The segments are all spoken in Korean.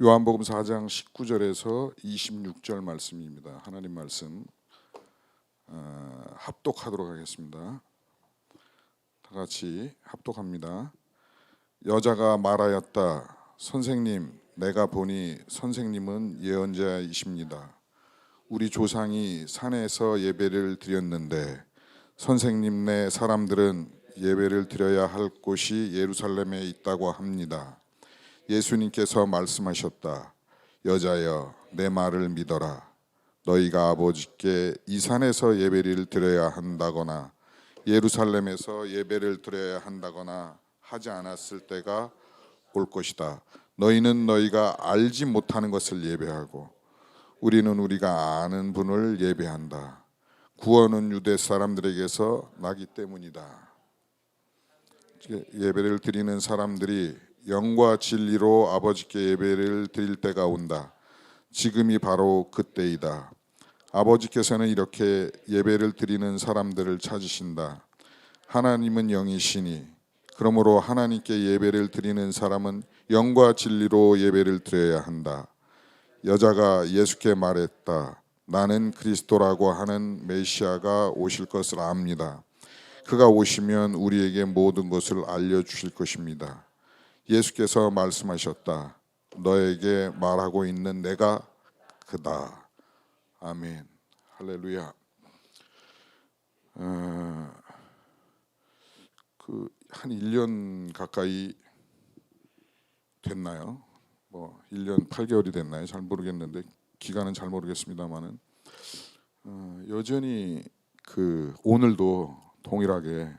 요한복음 4장 19절에서 26절 말씀입니다. 하나님 말씀 합독하도록 하겠습니다. 다 같이 합독합니다. 여자가 말하였다. 선생님, 내가 보니 선생님은 예언자이십니다. 우리 조상이 산에서 예배를 드렸는데 선생님네 사람들은 예배를 드려야 할 곳이 예루살렘에 있다고 합니다. 예수님께서 말씀하셨다. 여자여, 내 말을 믿어라. 너희가 아버지께 이 산에서 예배를 드려야 한다거나 예루살렘에서 예배를 드려야 한다거나 하지 않았을 때가 올 것이다. 너희는 너희가 알지 못하는 것을 예배하고 우리는 우리가 아는 분을 예배한다. 구원은 유대 사람들에게서 나기 때문이다. 예배를 드리는 사람들이 영과 진리로 아버지께 예배를 드릴 때가 온다. 지금이 바로 그때이다. 아버지께서는 이렇게 예배를 드리는 사람들을 찾으신다. 하나님은 영이시니 그러므로 하나님께 예배를 드리는 사람은 영과 진리로 예배를 드려야 한다. 여자가 예수께 말했다. 나는 그리스도라고 하는 메시아가 오실 것을 압니다. 그가 오시면 우리에게 모든 것을 알려주실 것입니다. 예수께서 말씀하셨다. 너에게 말하고 있는 내가 그다. 아멘. 할렐루야. 한 1년 가까이 됐나요? 1년 8개월이 됐나요? 잘 모르겠는데 기간은 잘 모르겠습니다만은 여전히 오늘도 동일하게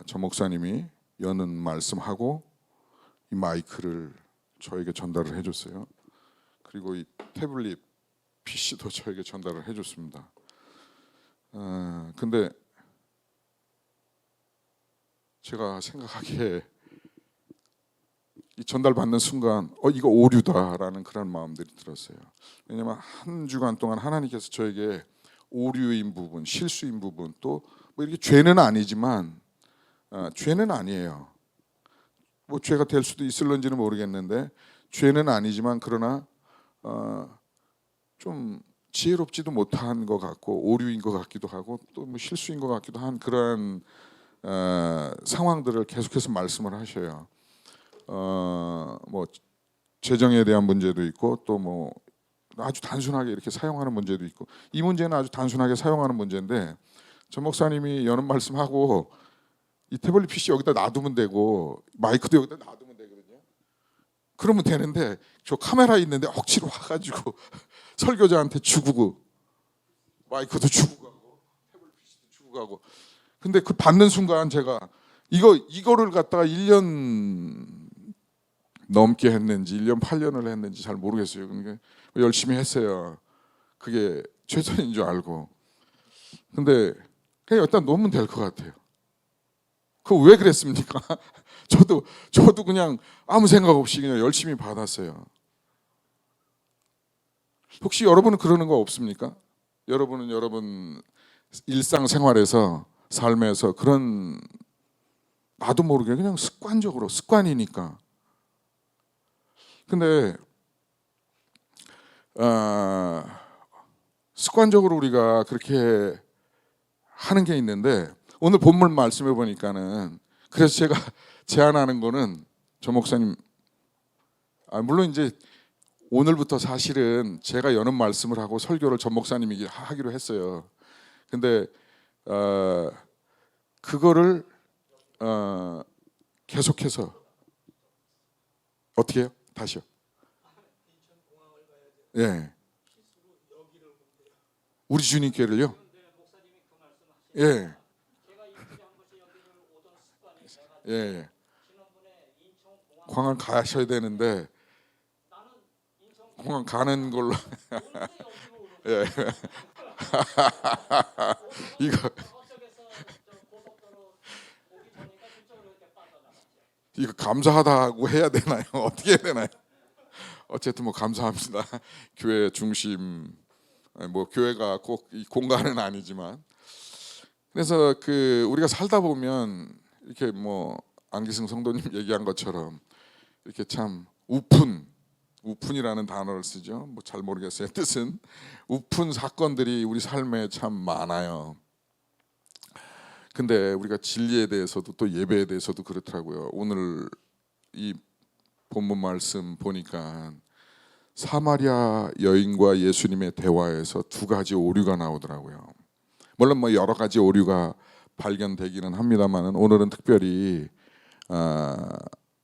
저 목사님이 여는 말씀하고 이 마이크를 저에게 전달을 해줬어요. 그리고 이 태블릿 PC도 저에게 전달을 해줬습니다. 근데 제가 생각하기에 이 전달받는 순간 이거 오류다라는 그런 마음들이 들었어요. 왜냐하면 한 주간 동안 하나님께서 저에게 오류인 부분, 실수인 부분, 또 이렇게 죄는 아니지만 죄는 아니에요. 죄가 될 수도 있을런지는 모르겠는데 죄는 아니지만 그러나 좀 지혜롭지도 못한 것 같고 오류인 것 같기도 하고 또 실수인 것 같기도 한 그러한 상황들을 계속해서 말씀을 하셔요. 재정에 대한 문제도 있고 또 아주 단순하게 이렇게 사용하는 문제도 있고 이 문제는 아주 단순하게 사용하는 문제인데 저 목사님이 여는 말씀하고 이 태블릿 PC 여기다 놔두면 되고 마이크도 여기다 놔두면 되거든요. 그러면 되는데 저 카메라 있는데 억지로 와가지고 설교자한테 주고 마이크도 주고 가고 태블릿 PC도 주고 가고 근데 그 받는 순간 제가 이거를 갖다가 1년 넘게 했는지 1년 8년을 했는지 잘 모르겠어요. 그러니까 열심히 했어요. 그게 최선인 줄 알고. 근데 그냥 일단 놓으면 될 것 같아요. 그거 왜 그랬습니까? 저도 그냥 아무 생각 없이 그냥 열심히 받았어요. 혹시 여러분은 그러는 거 없습니까? 여러분은 여러분 일상생활에서 삶에서 그런 나도 모르게 그냥 습관적으로 습관이니까. 근데 습관적으로 우리가 그렇게 하는 게 있는데 오늘 본문 말씀해 보니까는 그래서 제가 제안하는 거는 저 목사님 물론 이제 오늘부터 사실은 제가 여는 말씀을 하고 설교를 저 목사님이 하기로 했어요. 근데 그거를 계속해서 어떻게 해요? 다시요. 예. 우리 주님께를요? 예. 예. 공항 가셔야 되는데 공항 가는 걸로 예. 이거 감사하다고 해야 되나요? 어떻게 해야 되나요? 어쨌든 감사합니다. 교회 중심 교회가 꼭 이 공간은 아니지만 그래서 우리가 살다 보면 이렇게 안기승 성도님 얘기한 것처럼 이렇게 참 우픈 우푼이라는 단어를 쓰죠. 뭐 잘 모르겠어요. 뜻은 우푼 사건들이 우리 삶에 참 많아요. 근데 우리가 진리에 대해서도 또 예배에 대해서도 그렇더라고요. 오늘 이 본문 말씀 보니까 사마리아 여인과 예수님의 대화에서 두 가지 오류가 나오더라고요. 물론 뭐 여러 가지 오류가 발견되기는 합니다만 오늘은 특별히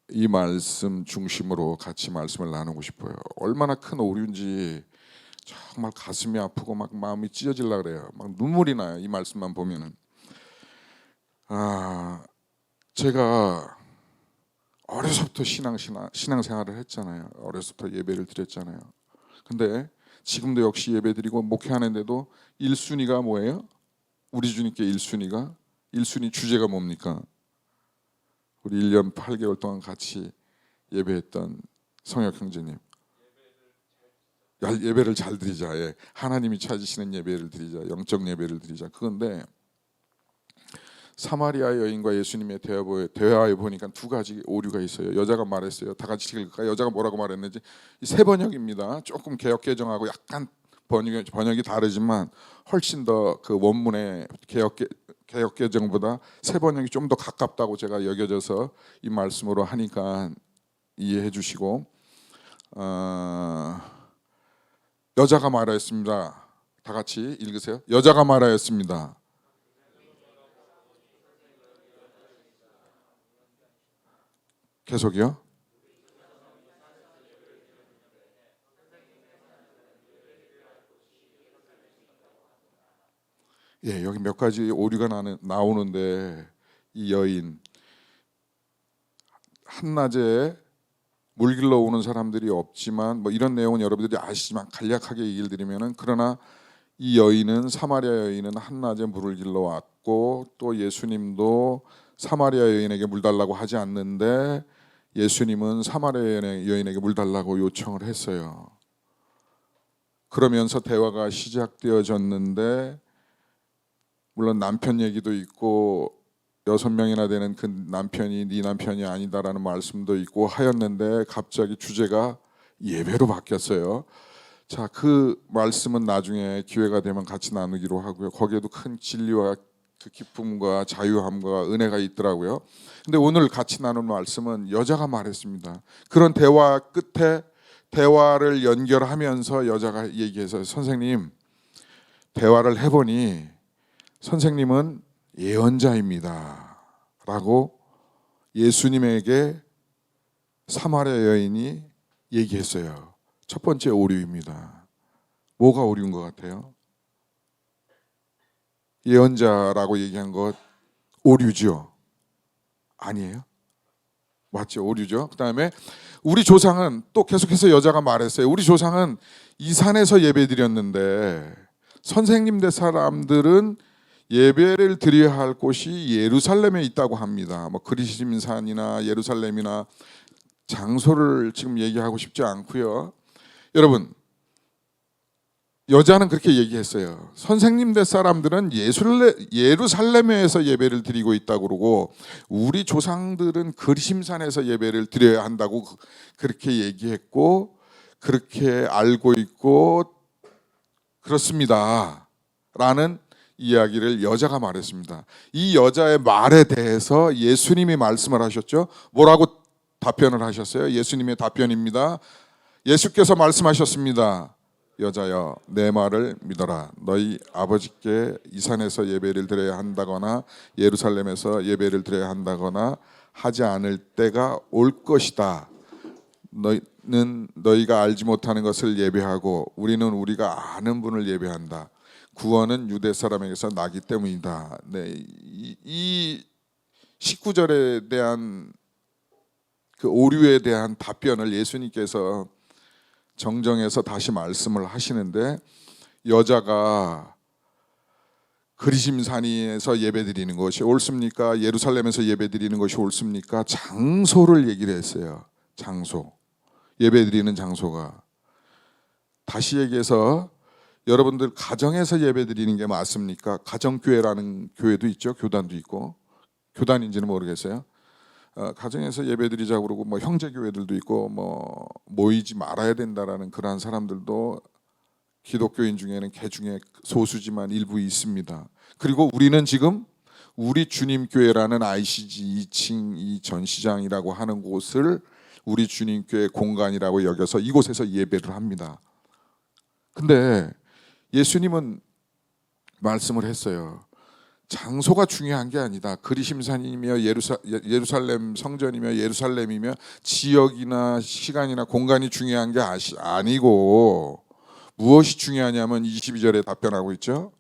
이 말씀 중심으로 같이 말씀을 나누고 싶어요. 얼마나 큰 오류인지 정말 가슴이 아프고 막 마음이 찢어질라 그래요. 막 눈물이 나요. 이 말씀만 보면은. 제가 어려서부터 신앙생활을 했잖아요. 어려서부터 예배를 드렸잖아요. 근데 지금도 역시 예배드리고 목회하는데도 1순위가 뭐예요? 우리 주님께 1순위 주제가 뭡니까? 우리 1년 8개월 동안 같이 예배했던 성혁 형제님, 예배를 잘 드리자. 예. 하나님이 찾으시는 예배를 드리자. 영적 예배를 드리자. 그건데 사마리아 여인과 예수님의 대화에 보니까 두 가지 오류가 있어요. 여자가 말했어요. 다 같이 읽을까요? 여자가 뭐라고 말했는지. 이 새 번역입니다. 조금 개역 개정하고 약간 번역이 다르지만 훨씬 더 그 원문의 개역 개정보다 새 번역이 좀 더 가깝다고 제가 여겨져서 이 말씀으로 하니까 이해해 주시고, 여자가 말하였습니다. 다 같이 읽으세요. 여자가 말하였습니다. 계속이요. 예, 여기 몇 가지 오류가 나오는데 이 여인 한낮에 물 길러 오는 사람들이 없지만 뭐 이런 내용은 여러분들이 아시지만 간략하게 얘기를 드리면은, 그러나 이 여인은 사마리아 여인은 한낮에 물을 길러 왔고 또 예수님도 사마리아 여인에게 물 달라고 하지 않는데 예수님은 사마리아 여인에게 물 달라고 요청을 했어요. 그러면서 대화가 시작되어졌는데 물론 남편 얘기도 있고 6명이나 되는 그 남편이 네 남편이 아니다라는 말씀도 있고 하였는데 갑자기 주제가 예배로 바뀌었어요. 자, 그 말씀은 나중에 기회가 되면 같이 나누기로 하고요. 거기에도 큰 진리와 그 기쁨과 자유함과 은혜가 있더라고요. 근데 오늘 같이 나눌 말씀은 여자가 말했습니다. 그런 대화 끝에 대화를 연결하면서 여자가 얘기해서, 선생님, 대화를 해보니 선생님은 예언자입니다 라고 예수님에게 사마리아 여인이 얘기했어요. 첫 번째 오류입니다. 뭐가 오류인 것 같아요? 예언자라고 얘기한 것 오류죠? 아니에요? 맞죠? 오류죠. 그 다음에 우리 조상은 또 계속해서 여자가 말했어요. 우리 조상은 이 산에서 예배 드렸는데 선생님들 사람들은 예배를 드려야 할 곳이 예루살렘에 있다고 합니다. 뭐 그리심 산이나 예루살렘이나 장소를 지금 얘기하고 싶지 않고요. 여러분, 여자는 그렇게 얘기했어요. 선생님들 사람들은 예루살렘에서 예배를 드리고 있다고 그러고 우리 조상들은 그리심산에서 예배를 드려야 한다고 그렇게 얘기했고 그렇게 알고 있고 그렇습니다 라는 이야기를 여자가 말했습니다. 이 여자의 말에 대해서 예수님이 말씀을 하셨죠. 뭐라고 답변을 하셨어요? 예수님의 답변입니다. 예수께서 말씀하셨습니다. 여자여, 내 말을 믿어라. 너희 아버지께 이 산에서 예배를 드려야 한다거나 예루살렘에서 예배를 드려야 한다거나 하지 않을 때가 올 것이다. 너희는 너희가 알지 못하는 것을 예배하고 우리는 우리가 아는 분을 예배한다. 구원은 유대 사람에게서 나기 때문이다. 네, 이 19절에 대한 그 오류에 대한 답변을 예수님께서 정정해서 다시 말씀을 하시는데, 여자가 그리심산에서 예배드리는 것이 옳습니까? 예루살렘에서 예배드리는 것이 옳습니까? 장소를 얘기를 했어요. 장소, 예배드리는 장소가. 다시 얘기해서 여러분들 가정에서 예배드리는 게 맞습니까? 가정교회라는 교회도 있죠. 교단도 있고. 교단인지는 모르겠어요. 가정에서 예배드리자고 그러고 뭐 형제교회들도 있고 뭐 모이지 말아야 된다라는 그러한 사람들도 기독교인 중에는 개중에 소수지만 일부 있습니다. 그리고 우리는 지금 우리 주님 교회라는 ICG 2층 이 전시장이라고 하는 곳을 우리 주님 교회 공간이라고 여겨서 이곳에서 예배를 합니다. 근데 예수님은 말씀을 했어요. 장소가 중요한 게 아니다. 그리심산이며 예루살렘 성전이며 예루살렘이며 지역이나 시간이나 공간이 중요한 게 아니고 무엇이 중요하냐면 22절에 답변하고 있죠.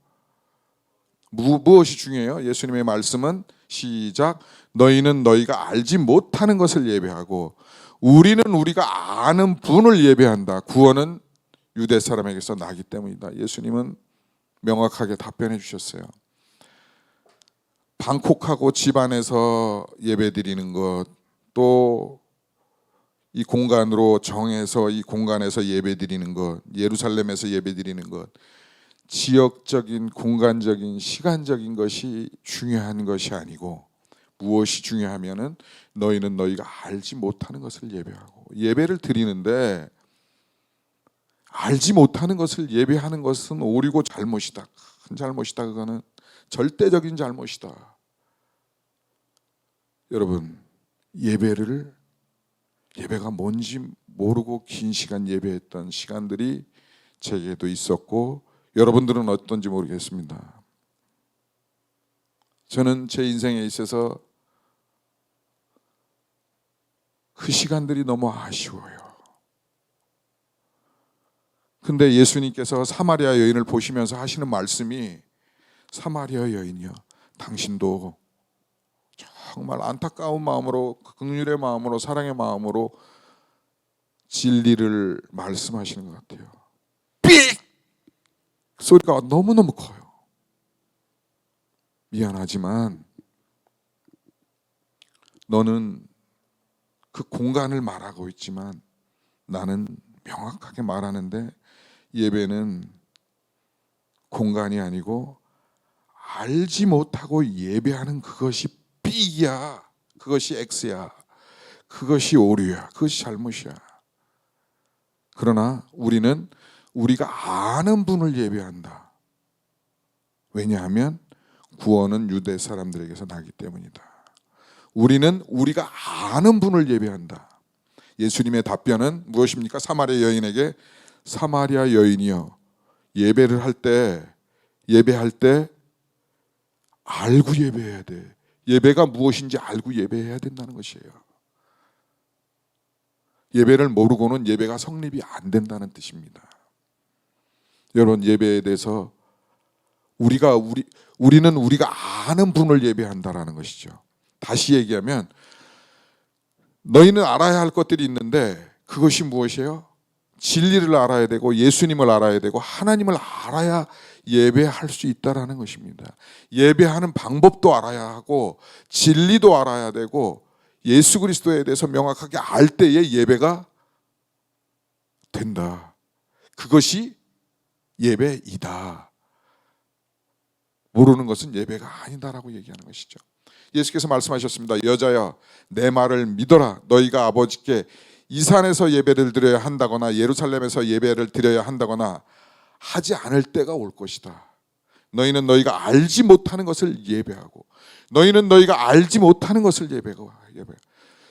무엇이 중요해요? 예수님의 말씀은 시작. 너희는 너희가 알지 못하는 것을 예배하고 우리는 우리가 아는 분을 예배한다. 구원은 유대 사람에게서 나기 때문이다. 예수님은 명확하게 답변해 주셨어요. 방콕하고 집안에서 예배드리는 것, 또 이 공간으로 정해서 이 공간에서 예배드리는 것, 예루살렘에서 예배드리는 것, 지역적인, 공간적인, 시간적인 것이 중요한 것이 아니고 무엇이 중요하면은 너희는 너희가 알지 못하는 것을 예배하고, 예배를 드리는데 알지 못하는 것을 예배하는 것은 오류고 잘못이다. 큰 잘못이다. 그거는 절대적인 잘못이다. 여러분, 예배가 뭔지 모르고 긴 시간 예배했던 시간들이 제게도 있었고 여러분들은 어떤지 모르겠습니다. 저는 제 인생에 있어서 그 시간들이 너무 아쉬워요. 근데 예수님께서 사마리아 여인을 보시면서 하시는 말씀이, 사마리아 여인이여, 당신도 정말 안타까운 마음으로, 긍휼의 마음으로, 사랑의 마음으로 진리를 말씀하시는 것 같아요. 삑! 소리가 너무너무 커요. 미안하지만 너는 그 공간을 말하고 있지만 나는 명확하게 말하는데 예배는 공간이 아니고 알지 못하고 예배하는 그것이 B야, 그것이 X야, 그것이 오류야, 그것이 잘못이야. 그러나 우리는 우리가 아는 분을 예배한다. 왜냐하면 구원은 유대 사람들에게서 나기 때문이다. 우리는 우리가 아는 분을 예배한다. 예수님의 답변은 무엇입니까? 사마리아 여인에게, 사마리아 여인이여, 예배할 때 알고 예배해야 돼. 예배가 무엇인지 알고 예배해야 된다는 것이에요. 예배를 모르고는 예배가 성립이 안 된다는 뜻입니다. 여러분, 예배에 대해서 우리는 우리가 아는 분을 예배한다라는 것이죠. 다시 얘기하면 너희는 알아야 할 것들이 있는데 그것이 무엇이에요? 진리를 알아야 되고 예수님을 알아야 되고 하나님을 알아야 예배할 수 있다라는 것입니다. 예배하는 방법도 알아야 하고 진리도 알아야 되고 예수 그리스도에 대해서 명확하게 알 때에 예배가 된다. 그것이 예배이다. 모르는 것은 예배가 아니다라고 얘기하는 것이죠. 예수께서 말씀하셨습니다. 여자야, 내 말을 믿어라. 너희가 아버지께 이 산에서 예배를 드려야 한다거나 예루살렘에서 예배를 드려야 한다거나 하지 않을 때가 올 것이다. 너희는 너희가 알지 못하는 것을 예배하고 너희는 너희가 알지 못하는 것을 예배하고.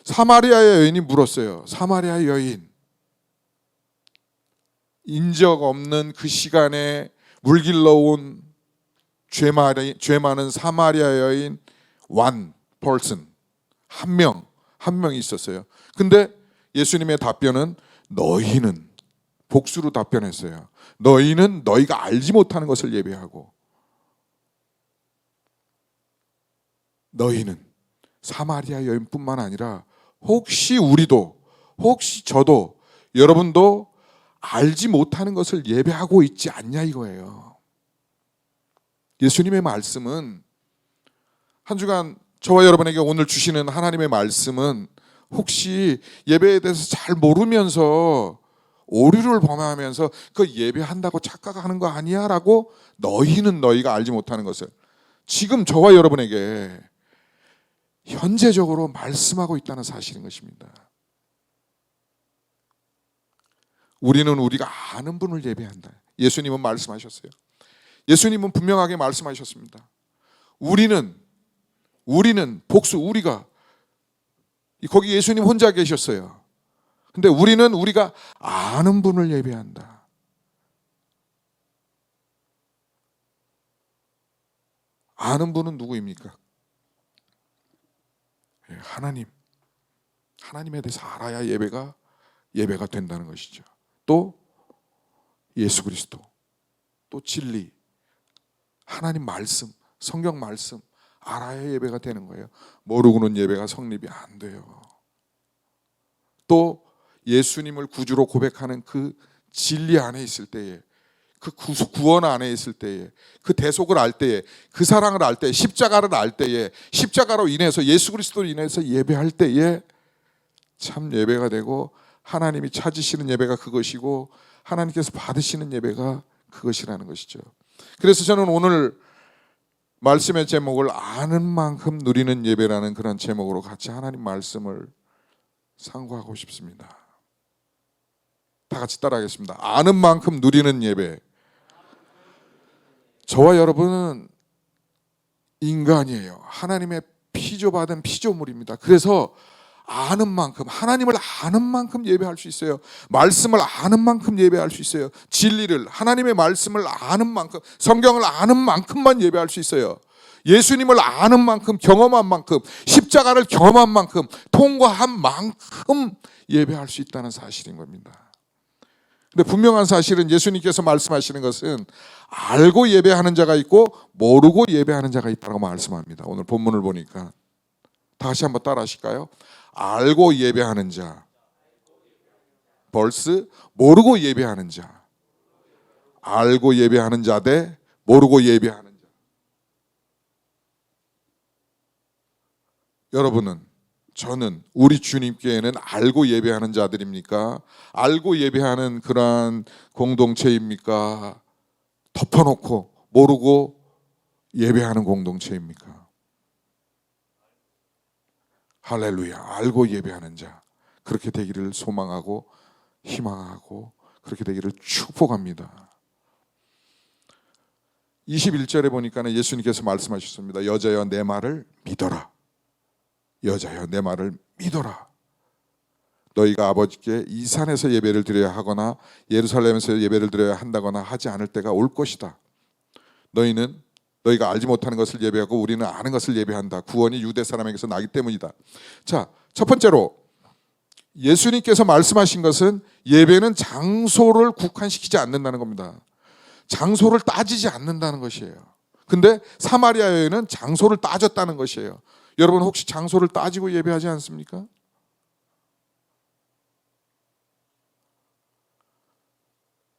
사마리아의 여인이 물었어요. 사마리아 여인, 인적 없는 그 시간에 물길러 온 죄 많은 사마리아 여인 one person, 한 명이 있었어요. 근데 예수님의 답변은 너희는, 복수로 답변했어요. 너희는 너희가 알지 못하는 것을 예배하고, 너희는, 사마리아 여인뿐만 아니라 혹시 우리도, 혹시 저도, 여러분도 알지 못하는 것을 예배하고 있지 않냐 이거예요. 예수님의 말씀은, 한 주간 저와 여러분에게 오늘 주시는 하나님의 말씀은 혹시 예배에 대해서 잘 모르면서 오류를 범하면서 그 예배한다고 착각하는 거 아니야? 라고, 너희는 너희가 알지 못하는 것을, 지금 저와 여러분에게 현재적으로 말씀하고 있다는 사실인 것입니다. 우리는 우리가 아는 분을 예배한다. 예수님은 말씀하셨어요. 예수님은 분명하게 말씀하셨습니다. 우리는 복수, 우리가 거기 예수님 혼자 계셨어요. 근데 우리는 우리가 아는 분을 예배한다. 아는 분은 누구입니까? 하나님에 대해서 알아야 예배가 된다는 것이죠. 또 예수 그리스도, 또 진리, 하나님 말씀, 성경 말씀 알아야 예배가 되는 거예요. 모르고는 예배가 성립이 안 돼요. 또 예수님을 구주로 고백하는 그 진리 안에 있을 때에, 그 구원 안에 있을 때에, 그 대속을 알 때에, 그 사랑을 알 때에, 십자가를 알 때에, 십자가로 인해서 예수 그리스도로 인해서 예배할 때에 참 예배가 되고, 하나님이 찾으시는 예배가 그것이고 하나님께서 받으시는 예배가 그것이라는 것이죠. 그래서 저는 오늘 말씀의 제목을 아는 만큼 누리는 예배라는 그런 제목으로 같이 하나님 말씀을 상고하고 싶습니다. 다 같이 따라하겠습니다. 아는 만큼 누리는 예배. 저와 여러분은 인간이에요. 하나님의 피조받은 피조물입니다. 그래서 아는 만큼, 하나님을 아는 만큼 예배할 수 있어요. 말씀을 아는 만큼 예배할 수 있어요. 진리를, 하나님의 말씀을 아는 만큼, 성경을 아는 만큼만 예배할 수 있어요. 예수님을 아는 만큼, 경험한 만큼, 십자가를 경험한 만큼, 통과한 만큼 예배할 수 있다는 사실인 겁니다. 근데 분명한 사실은 예수님께서 말씀하시는 것은 알고 예배하는 자가 있고 모르고 예배하는 자가 있다고 말씀합니다. 오늘 본문을 보니까 다시 한번 따라 하실까요? 알고 예배하는 자 벌스 모르고 예배하는 자. 알고 예배하는 자 대 모르고 예배하는 자. 여러분은, 저는, 우리 주님께는 알고 예배하는 자들입니까? 알고 예배하는 그러한 공동체입니까? 덮어놓고 모르고 예배하는 공동체입니까? 할렐루야. 알고 예배하는 자, 그렇게 되기를 소망하고 희망하고 그렇게 되기를 축복합니다. 21절에 보니까 예수님께서 말씀하셨습니다. 여자여 내 말을 믿어라. 여자여 내 말을 믿어라. 너희가 아버지께 이 산에서 예배를 드려야 하거나 예루살렘에서 예배를 드려야 한다거나 하지 않을 때가 올 것이다. 너희가 알지 못하는 것을 예배하고 우리는 아는 것을 예배한다. 구원이 유대 사람에게서 나기 때문이다. 자, 첫 번째로 예수님께서 말씀하신 것은 예배는 장소를 국한시키지 않는다는 겁니다. 장소를 따지지 않는다는 것이에요. 근데 사마리아 여인은 장소를 따졌다는 것이에요. 여러분 혹시 장소를 따지고 예배하지 않습니까?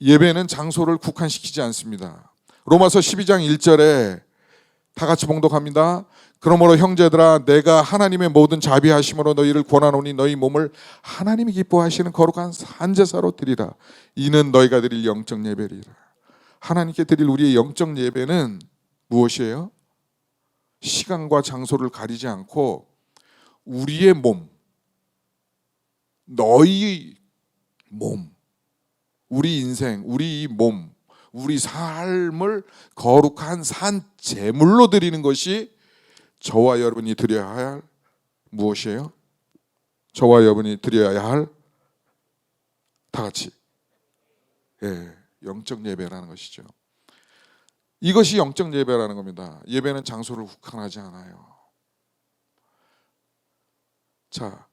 예배는 장소를 국한시키지 않습니다. 로마서 12장 1절에 다 같이 봉독합니다. 그러므로 형제들아 내가 하나님의 모든 자비하심으로 너희를 권하노니 너희 몸을 하나님이 기뻐하시는 거룩한 산제사로 드리라. 이는 너희가 드릴 영적 예배리라. 하나님께 드릴 우리의 영적 예배는 무엇이에요? 시간과 장소를 가리지 않고 우리의 몸, 너희 몸, 우리 인생, 우리 몸, 우리 삶을 거룩한 산 제물로 드리는 것이 저와 여러분이 드려야 할 무엇이에요? 저와 여러분이 드려야 할 다 같이 영적 예배라는 것이죠. 이것이 영적 예배라는 겁니다. 예배는 장소를 국한하지 않아요. 자,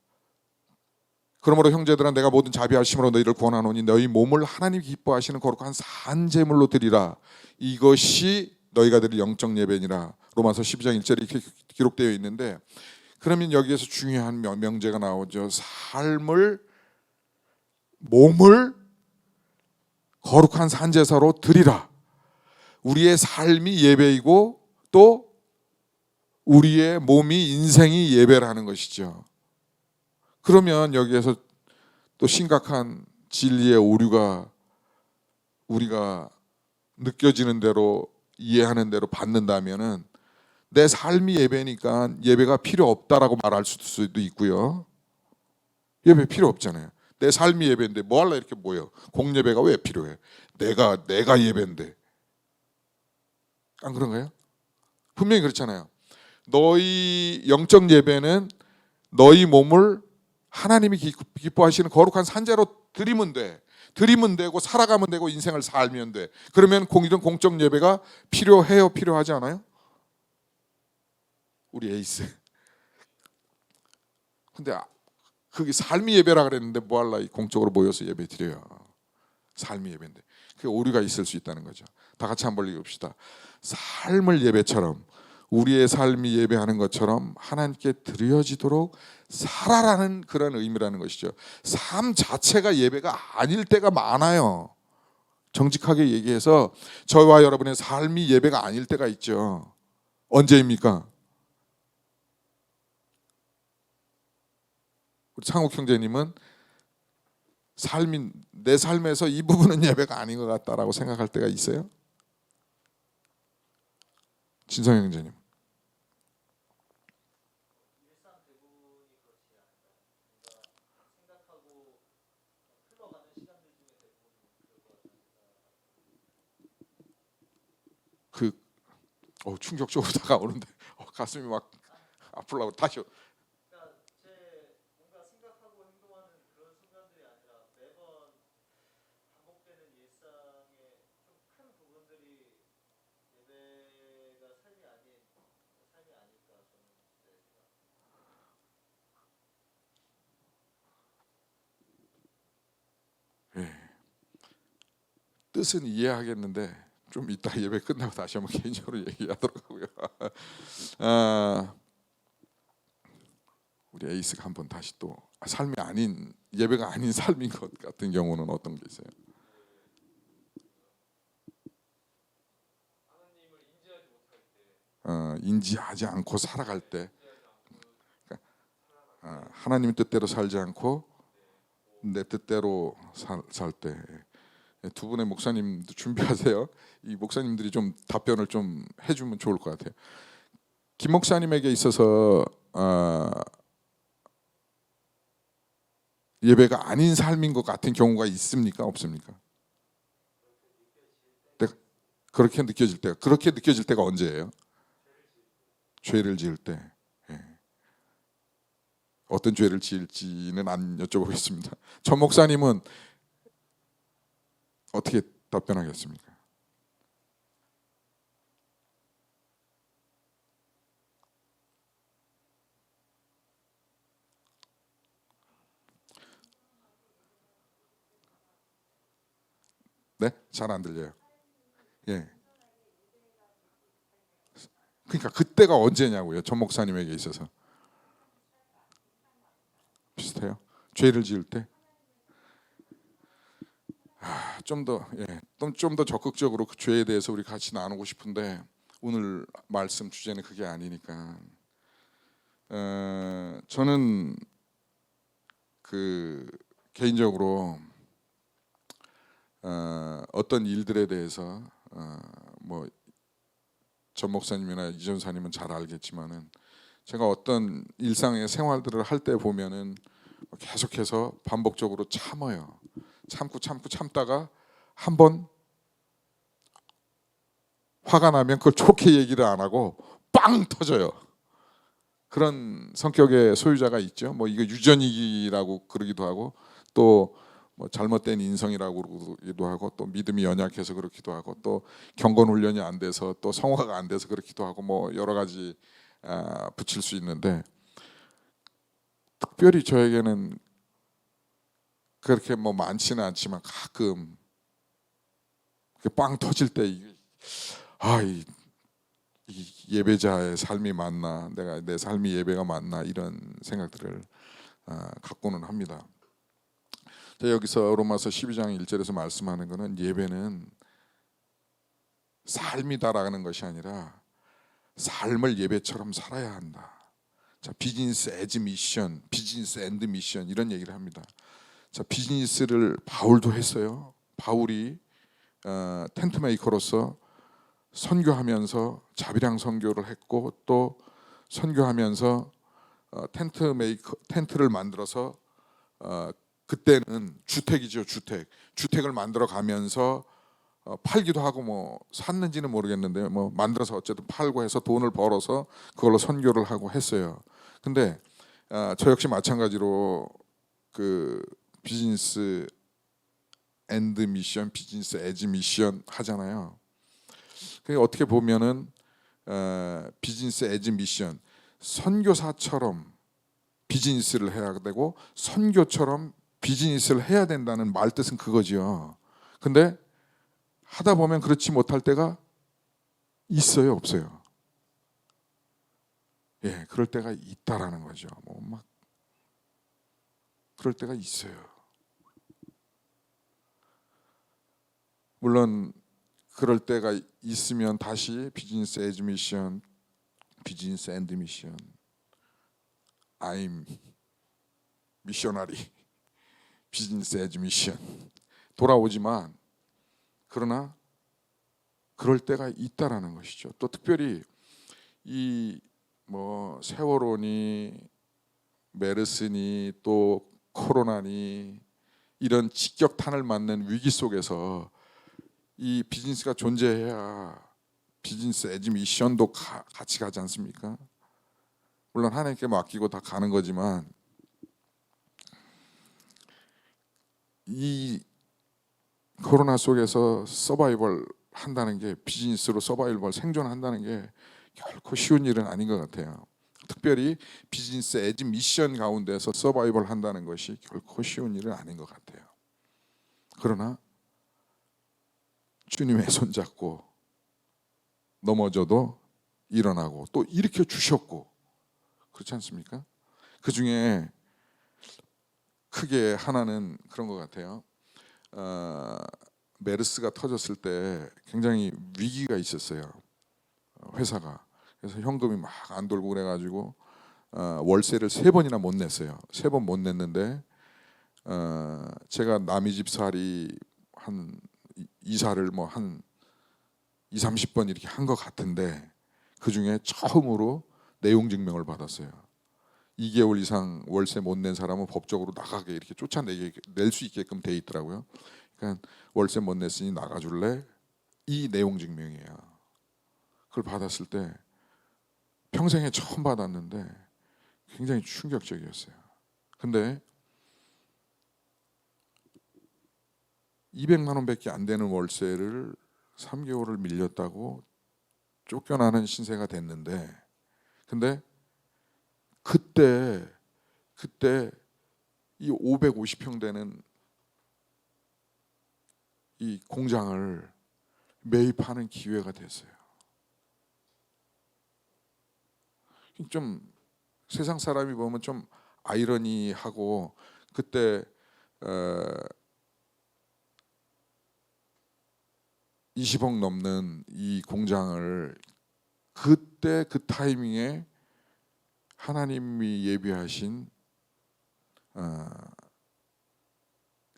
그러므로 형제들아 내가 모든 자비하심으로 너희를 권하노니 너희 몸을 하나님 기뻐하시는 거룩한 산제물로 드리라. 이것이 너희가 드릴 영적 예배니라. 로마서 12장 1절에 이렇게 기록되어 있는데, 그러면 여기에서 중요한 명제가 나오죠. 몸을 거룩한 산제사로 드리라. 우리의 삶이 예배이고 또 우리의 몸이, 인생이 예배라는 것이죠. 그러면 여기에서 또 심각한 진리의 오류가 우리가 느껴지는 대로, 이해하는 대로 받는다면은, 내 삶이 예배니까 예배가 필요 없다라고 말할 수도 있고요. 예배 필요 없잖아요. 내 삶이 예배인데 뭐 할라 이렇게 모여. 공예배가 왜 필요해? 내가 예배인데. 안 그런가요? 분명히 그렇잖아요. 너희 영적 예배는 너희 몸을 하나님이 기뻐하시는 거룩한 산재로 드리면 돼. 드리면 되고 살아가면 되고 인생을 살면 돼. 그러면 이런 공적 예배가 필요해요? 필요하지 않아요? 우리 에이스. 근데 그게 삶이 예배라 그랬는데 뭐 할라 공적으로 모여서 예배 드려요. 삶이 예배인데 그게 오류가 있을 수 있다는 거죠. 다 같이 한번 읽읍시다. 삶을 예배처럼 우리의 삶이 예배하는 것처럼 하나님께 드려지도록 살아라는 그런 의미라는 것이죠. 삶 자체가 예배가 아닐 때가 많아요. 정직하게 얘기해서 저와 여러분의 삶이 예배가 아닐 때가 있죠. 언제입니까? 우리 창욱 형제님은 내 삶에서 이 부분은 예배가 아닌 것 같다라고 생각할 때가 있어요? 진성 형제님. 그 충격적으로 다가오는데 가슴이 막 아프려고 다시. 예. 뜻은 이해하겠는데 좀 이따 예배 끝나고 다시 한번 개인적으로 얘기하도록 하고요. 우리 에이스가 한번 다시 또 삶이 아닌 예배가 아닌 삶인 것 같은 경우는 어떤 게 있어요? 인지하지 않고 살아갈 때, 하나님 뜻대로 살지 않고 내 뜻대로 살 때. 두 분의 목사님도 준비하세요. 이 목사님들이 좀 답변을 좀 해주면 좋을 것 같아요. 김 목사님에게 있어서 예배가 아닌 삶인 것 같은 경우가 있습니까? 없습니까? 그렇게 느껴질 때가 언제예요? 죄를 지을 때. 예. 어떤 죄를 지을지는 안 여쭤보겠습니다. 전 목사님은 어떻게 답변하겠습니까? 네? 잘 안 들려요. 예. 그러니까 그때가 언제냐고요. 전 목사님에게 있어서. 비슷해요? 죄를 지을 때? 좀 더 적극적으로 그 죄에 대해서 우리 같이 나누고 싶은데 오늘 말씀 주제는 그게 아니니까. 저는 그 개인적으로 어떤 일들에 대해서 뭐 전 목사님이나 이 전사님은 잘 알겠지만은 제가 어떤 일상의 생활들을 할 때 보면은 계속해서 반복적으로 참아요. 참다가 한번 화가 나면 그걸 좋게 얘기를 안 하고 빵 터져요. 그런 성격의 소유자가 있죠. 뭐 이거 유전이라고 그러기도 하고 또 뭐 잘못된 인성이라고 그러기도 하고 또 믿음이 연약해서 그렇기도 하고 또 경건 훈련이 안 돼서 또 성화가 안 돼서 그렇기도 하고 뭐 여러 가지 붙일 수 있는데 특별히 저에게는 그렇게 뭐 많지는 않지만 가끔 빵 터질 때 이 예배자의 삶이 맞나, 내가 내 삶이 예배가 맞나 이런 생각들을 갖고는 합니다. 여기서 로마서 12장 1절에서 말씀하는 것은 예배는 삶이다라는 것이 아니라 삶을 예배처럼 살아야 한다. 자, 비즈니스 애즈 미션, 비즈니스 앤드 미션 이런 얘기를 합니다. 자, 비즈니스를 바울도 했어요. 바울이 텐트 메이커로서 선교하면서 자비랑 선교를 했고 또 선교하면서 텐트를 만들어서 그때는 주택이죠. 주택을 만들어 가면서 팔기도 하고 뭐 샀는지는 모르겠는데 뭐 만들어서 어쨌든 팔고 해서 돈을 벌어서 그걸로 선교를 하고 했어요. 근데 저 역시 마찬가지로 그 비즈니스 앤드 미션, 비즈니스 에즈 미션 하잖아요. 그 어떻게 보면은 비즈니스 에즈 미션, 선교사처럼 비즈니스를 해야 되고 선교처럼 비즈니스를 해야 된다는 말 뜻은 그거죠. 근데 하다 보면 그렇지 못할 때가 있어요, 없어요? 예, 그럴 때가 있다라는 거죠. 뭐 막 그럴 때가 있어요. 물론 그럴 때가 있으면 다시 비즈니스 에즈 미션, 비즈니스 앤드 미션, I'm 미셔너리, 비즈니스 에즈 미션 돌아오지만 그러나 그럴 때가 있다라는 것이죠. 또 특별히 이 뭐 세월호니 메르스니 또 코로나니 이런 직격탄을 맞는 위기 속에서 이 비즈니스가 존재해야 비즈니스 에즈 미션도 같이 가지 않습니까? 물론 하나님께 맡기고 다 가는 거지만 이 코로나 속에서 서바이벌 한다는 게 비즈니스로 서바이벌 생존한다는 게 결코 쉬운 일은 아닌 것 같아요. 특별히 비즈니스 에즈 미션 가운데서 서바이벌 한다는 것이 결코 쉬운 일은 아닌 것 같아요. 그러나 주님의 손잡고 넘어져도 일어나고 또 일으켜 주셨고 그렇지 않습니까? 그 중에 크게 하나는 그런 것 같아요. 메르스가 터졌을 때 굉장히 위기가 있었어요. 회사가. 그래서 현금이 막 안 돌고 그래가지고 월세를 3번이나 못 냈어요. 3번 못 냈는데 제가 남의 집 살이 한 이사를 뭐 한 2, 30번 이렇게 한 것 같은데 그 중에 처음으로 내용 증명을 받았어요. 2개월 이상 월세 못 낸 사람은 법적으로 나가게 이렇게 쫓아내게 낼 수 있게끔 돼 있더라고요. 그러니까 월세 못 냈으니 나가줄래? 이 내용 증명이에요. 그걸 받았을 때 평생에 처음 받았는데 굉장히 충격적이었어요. 근데 200만 원밖에 안 되는 월세를 3개월을 밀렸다고 쫓겨나는 신세가 됐는데 근데 그때 이 550평 되는 이 공장을 매입하는 기회가 됐어요. 좀 세상 사람이 보면 좀 아이러니하고 그때 20억 넘는 이 공장을 그때 그 타이밍에 하나님이 예비하신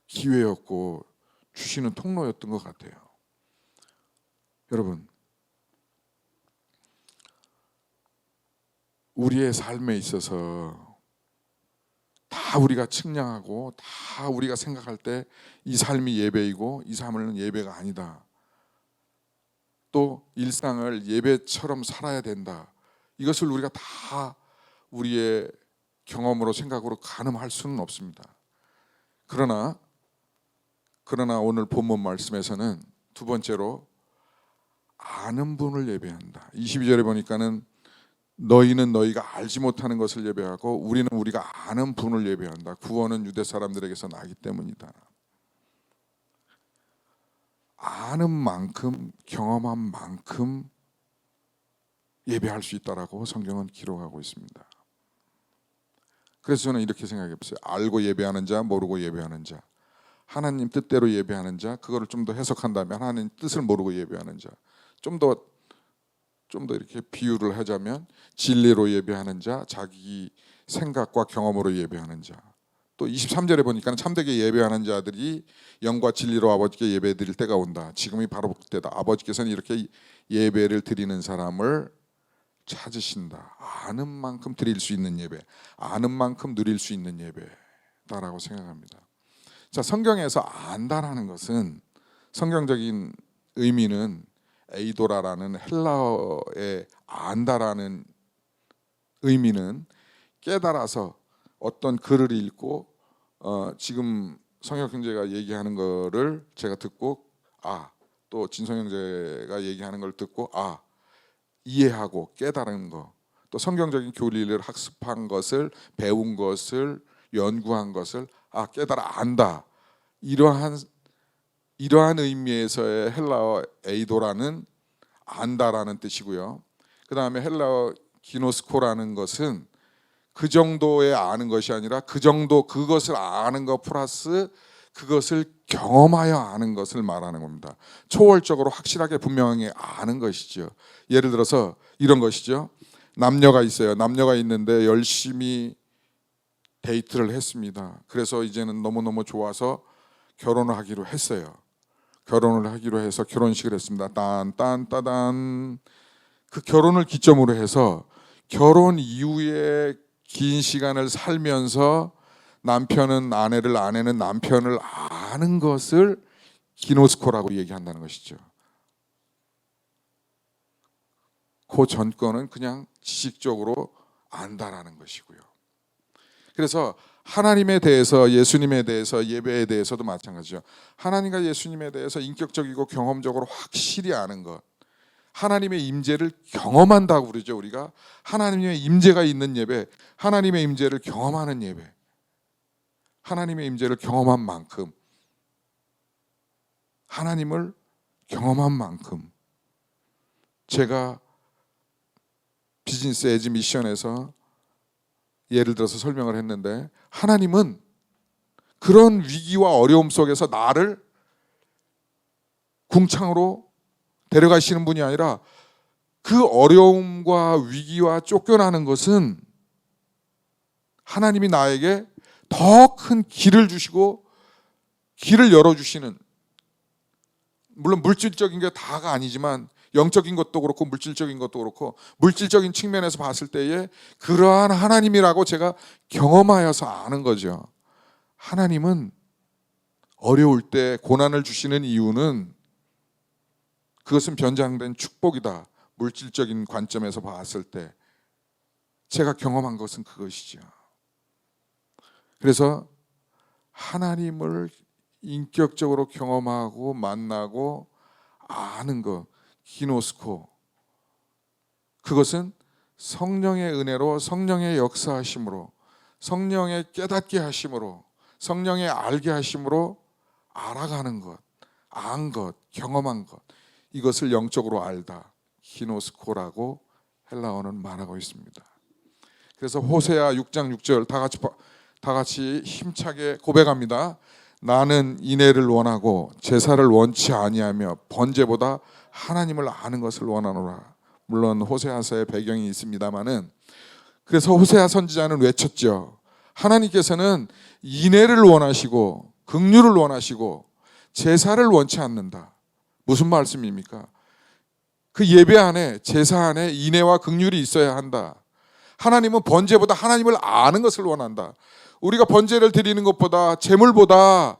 기회였고 주시는 통로였던 것 같아요. 여러분, 우리의 삶에 있어서 다 우리가 측량하고 다 우리가 생각할 때 이 삶이 예배이고 이 삶은 예배가 아니다. 또 일상을 예배처럼 살아야 된다. 이것을 우리가 다 우리의 경험으로 생각으로 가늠할 수는 없습니다. 그러나 오늘 본문 말씀에서는 두 번째로 아는 분을 예배한다. 22절에 보니까는 너희는 너희가 알지 못하는 것을 예배하고 우리는 우리가 아는 분을 예배한다. 구원은 유대 사람들에게서 나기 때문이다. 아는 만큼 경험한 만큼 예배할 수 있다라고 성경은 기록하고 있습니다. 그래서 저는 이렇게 생각해 보세요. 알고 예배하는 자, 모르고 예배하는 자. 하나님 뜻대로 예배하는 자, 그거를 좀 더 해석한다면 하나님 뜻을 모르고 예배하는 자. 좀 더 이렇게 비유를 하자면 진리로 예배하는 자, 자기 생각과 경험으로 예배하는 자. 또 23절에 보니까 참되게 예배하는 자들이 영과 진리로 아버지께 예배드릴 때가 온다. 지금이 바로 그때다. 아버지께서는 이렇게 예배를 드리는 사람을 찾으신다. 아는 만큼 드릴 수 있는 예배, 아는 만큼 누릴 수 있는 예배다라고 생각합니다. 자, 성경에서 안다라는 것은 성경적인 의미는 에이도라라는 헬라어의 안다라는 의미는 깨달아서 어떤 글을 읽고 지금 성혁 형제가 얘기하는 거를 제가 듣고 또 진성 형제가 얘기하는 걸 듣고 이해하고 깨달은 거, 또 성경적인 교리를 학습한 것을 배운 것을 연구한 것을 깨달아 안다. 이러한 의미에서의 헬라어 에이도라는 안다라는 뜻이고요. 그 다음에 헬라어 기노스코라는 것은 그 정도의 아는 것이 아니라 그 정도 그것을 아는 것 플러스 그것을 경험하여 아는 것을 말하는 겁니다. 초월적으로 확실하게 분명하게 아는 것이죠. 예를 들어서 이런 것이죠. 남녀가 있어요. 남녀가 있는데 열심히 데이트를 했습니다. 그래서 이제는 너무너무 좋아서 결혼을 하기로 했어요. 결혼을 하기로 해서 결혼식을 했습니다. 딴딴따단. 그 결혼을 기점으로 해서 결혼 이후에 긴 시간을 살면서 남편은 아내를, 아내는 남편을 아는 것을 기노스코라고 얘기한다는 것이죠. 그 전권은 그냥 지식적으로 안다라는 것이고요. 그래서 하나님에 대해서, 예수님에 대해서, 예배에 대해서도 마찬가지죠. 하나님과 예수님에 대해서 인격적이고 경험적으로 확실히 아는 것, 하나님의 임재를 경험한다고 그러죠. 우리가 하나님의 임재가 있는 예배, 하나님의 임재를 경험하는 예배, 하나님의 임재를 경험한 만큼, 하나님을 경험한 만큼, 제가 비즈니스 에지 미션에서 예를 들어서 설명을 했는데, 하나님은 그런 위기와 어려움 속에서 나를 궁창으로 데려가시는 분이 아니라 그 어려움과 위기와 쫓겨나는 것은 하나님이 나에게 더 큰 길을 주시고 길을 열어주시는, 물론 물질적인 게 다가 아니지만 영적인 것도 그렇고 물질적인 것도 그렇고, 물질적인 측면에서 봤을 때에 그러한 하나님이라고 제가 경험하여서 아는 거죠. 하나님은 어려울 때 고난을 주시는 이유는 그것은 변장된 축복이다. 물질적인 관점에서 봤을 때 제가 경험한 것은 그것이죠. 그래서 하나님을 인격적으로 경험하고 만나고 아는 것, 기노스코, 그것은 성령의 은혜로, 성령의 역사하심으로, 성령의 깨닫게 하심으로, 성령의 알게 하심으로 알아가는 것, 안 것, 경험한 것, 이것을 영적으로 알다, 기노스코라고 헬라어는 말하고 있습니다. 그래서 호세아 6장 6절 다 같이 힘차게 고백합니다. 나는 인애를 원하고 제사를 원치 아니하며 번제보다 하나님을 아는 것을 원하노라. 물론 호세아서의 배경이 있습니다마는, 그래서 호세아 선지자는 외쳤죠. 하나님께서는 인애를 원하시고 긍휼을 원하시고 제사를 원치 않는다. 무슨 말씀입니까? 그 예배 안에, 제사 안에 인애와 긍휼이 있어야 한다. 하나님은 번제보다 하나님을 아는 것을 원한다. 우리가 번제를 드리는 것보다, 제물보다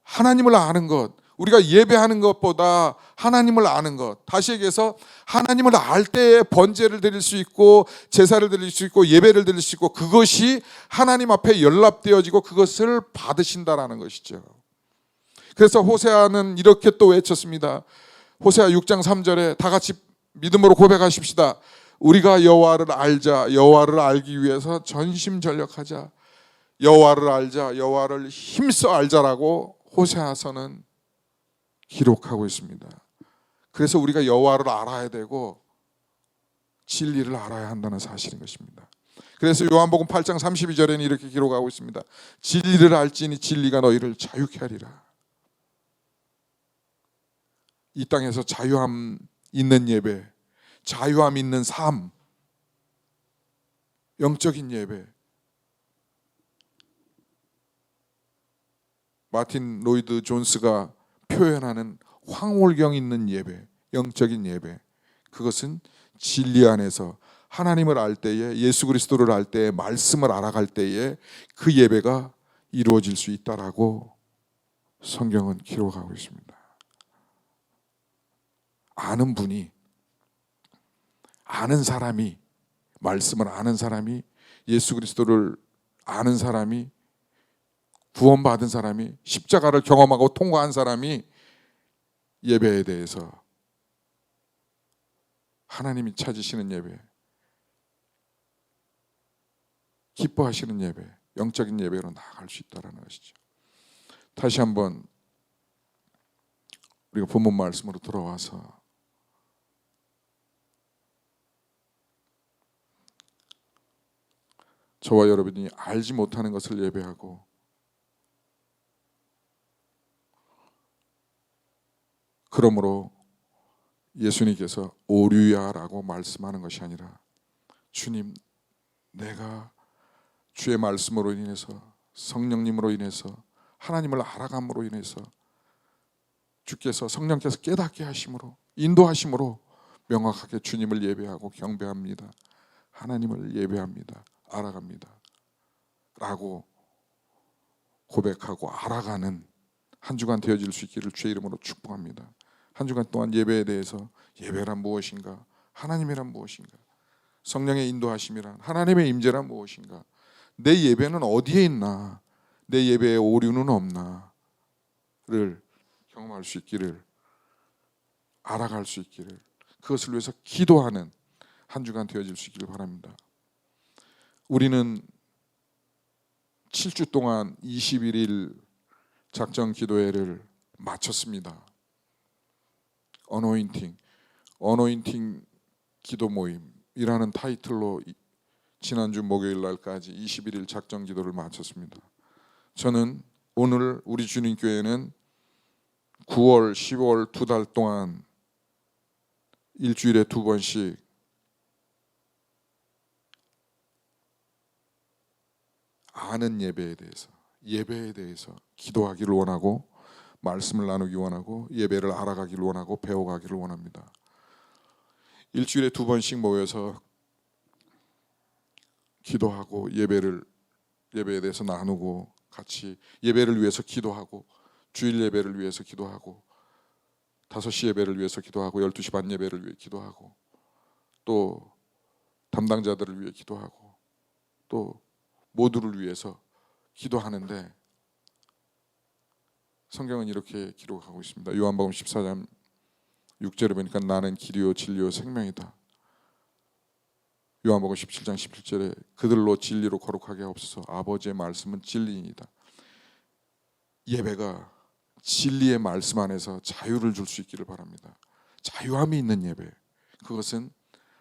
하나님을 아는 것, 우리가 예배하는 것보다 하나님을 아는 것, 다시 얘기해서 하나님을 알 때에 번제를 드릴 수 있고 제사를 드릴 수 있고 예배를 드릴 수 있고, 그것이 하나님 앞에 연락되어지고 그것을 받으신다라는 것이죠. 그래서 호세아는 이렇게 또 외쳤습니다. 호세아 6장 3절에 다 같이 믿음으로 고백하십시다. 우리가 여호와를 알자. 여호와를 알기 위해서 전심전력하자. 여호와를 알자. 여호와를 힘써 알자라고 호세아서는 기록하고 있습니다. 그래서 우리가 여호와를 알아야 되고 진리를 알아야 한다는 사실인 것입니다. 그래서 요한복음 8장 32절에는 이렇게 기록하고 있습니다. 진리를 알지니 진리가 너희를 자유케 하리라. 이 땅에서 자유함 있는 예배, 자유함 있는 삶, 영적인 예배, 마틴 로이드 존스가 표현하는 황홀경 있는 예배, 영적인 예배, 그것은 진리 안에서 하나님을 알 때에, 예수 그리스도를 알 때에, 말씀을 알아갈 때에 그 예배가 이루어질 수 있다라고 성경은 기록하고 있습니다. 아는 분이, 아는 사람이, 말씀을 아는 사람이, 예수 그리스도를 아는 사람이, 구원받은 사람이, 십자가를 경험하고 통과한 사람이 예배에 대해서, 하나님이 찾으시는 예배, 기뻐하시는 예배, 영적인 예배로 나아갈 수 있다는 것이죠. 다시 한번 우리가 본문 말씀으로 돌아와서 저와 여러분이 알지 못하는 것을 예배하고, 그러므로 예수님께서 오류야라고 말씀하는 것이 아니라, 주님, 내가 주의 말씀으로 인해서, 성령님으로 인해서, 하나님을 알아감으로 인해서, 주께서, 성령께서 깨닫게 하심으로, 인도하심으로 명확하게 주님을 예배하고 경배합니다, 하나님을 예배합니다, 알아갑니다 라고 고백하고 알아가는 한 주간 되어질 수 있기를 주의 이름으로 축복합니다. 한 주간 동안 예배에 대해서, 예배란 무엇인가, 하나님이란 무엇인가, 성령의 인도하심이란, 하나님의 임재란 무엇인가, 내 예배는 어디에 있나, 내 예배에 오류는 없나를 경험할 수 있기를, 알아갈 수 있기를, 그것을 위해서 기도하는 한 주간 되어질 수 있기를 바랍니다. 우리는 7주 동안 21일 작정 기도회를 마쳤습니다. 어노인팅 기도 모임이라는 타이틀로 지난주 목요일 날까지 21일 작정 기도를 마쳤습니다. 저는 오늘 우리 주님교회는 9월, 10월 2달 동안 일주일에 2번씩 아는 예배에 대해서 기도하기를 원하고, 말씀을 나누기 원하고, 예배를 알아가기를 원하고, 배워가기를 원합니다. 일주일에 2번씩 모여서 기도하고, 예배에 대해서 나누고, 같이 예배를 위해서 기도하고, 주일 예배를 위해서 기도하고, 5시 예배를 위해서 기도하고, 12시 반 예배를 위해 기도하고, 또 담당자들을 위해 기도하고, 또 모두를 위해서 기도하는데, 성경은 이렇게 기록하고 있습니다. 요한복음 14장 6절에 보니까 나는 길이요 진리요 생명이다. 요한복음 17장 17절에 그들로 진리로 거룩하게 하옵소서, 아버지의 말씀은 진리이다. 예배가 진리의 말씀 안에서 자유를 줄 수 있기를 바랍니다. 자유함이 있는 예배, 그것은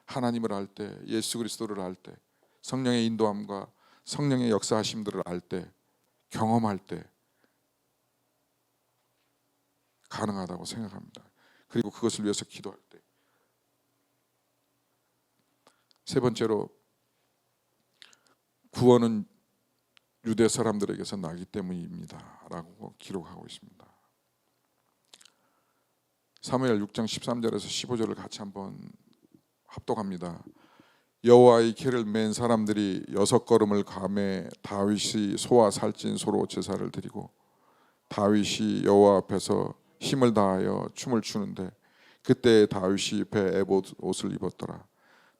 하나님을 알 때, 예수 그리스도를 알 때, 성령의 인도함과 성령의 역사하심들을 알 때, 경험할 때 가능하다고 생각합니다. 그리고 그것을 위해서 기도할 때. 세 번째로, 구원은 유대 사람들에게서 나기 때문입니다 라고 기록하고 있습니다. 사무엘 6장 13절에서 15절을 같이 한번 합독합니다. 여호와의 궤를 맨 사람들이 6걸음을 감에 다윗이 소와 살찐 소로 제사를 드리고, 다윗이 여호와 앞에서 힘을 다하여 춤을 추는데, 그때 다윗이 배 에봇 옷을 입었더라.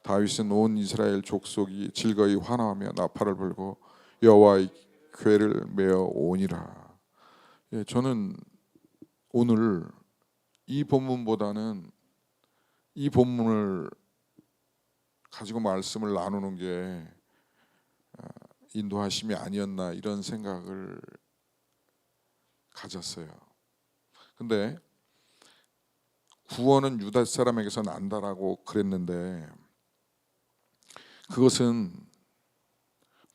다윗은 온 이스라엘 족속이 즐거이 환호하며 나팔을 불고 여호와의 궤를 메어 오니라. 저는 오늘 이 본문보다는 이 본문을 가지고 말씀을 나누는 게 인도하심이 아니었나, 이런 생각을 가졌어요. 근데 구원은 유다 사람에게서 난다라고 그랬는데, 그것은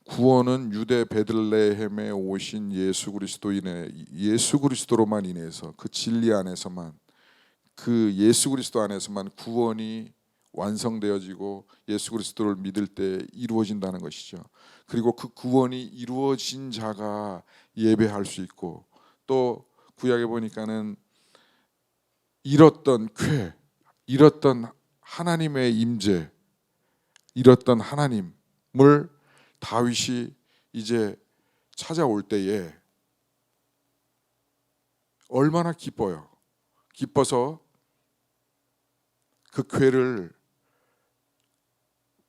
구원은 유대 베들레헴에 오신 예수 그리스도로만 인해서, 그 진리 안에서만, 그 예수 그리스도 안에서만 구원이 완성되어지고 예수 그리스도를 믿을 때 이루어진다는 것이죠. 그리고 그 구원이 이루어진 자가 예배할 수 있고, 또 구약에 보니까는 잃었던 궤, 잃었던 하나님의 임재, 잃었던 하나님을 다윗이 이제 찾아올 때에 얼마나 기뻐요. 기뻐서 그 궤를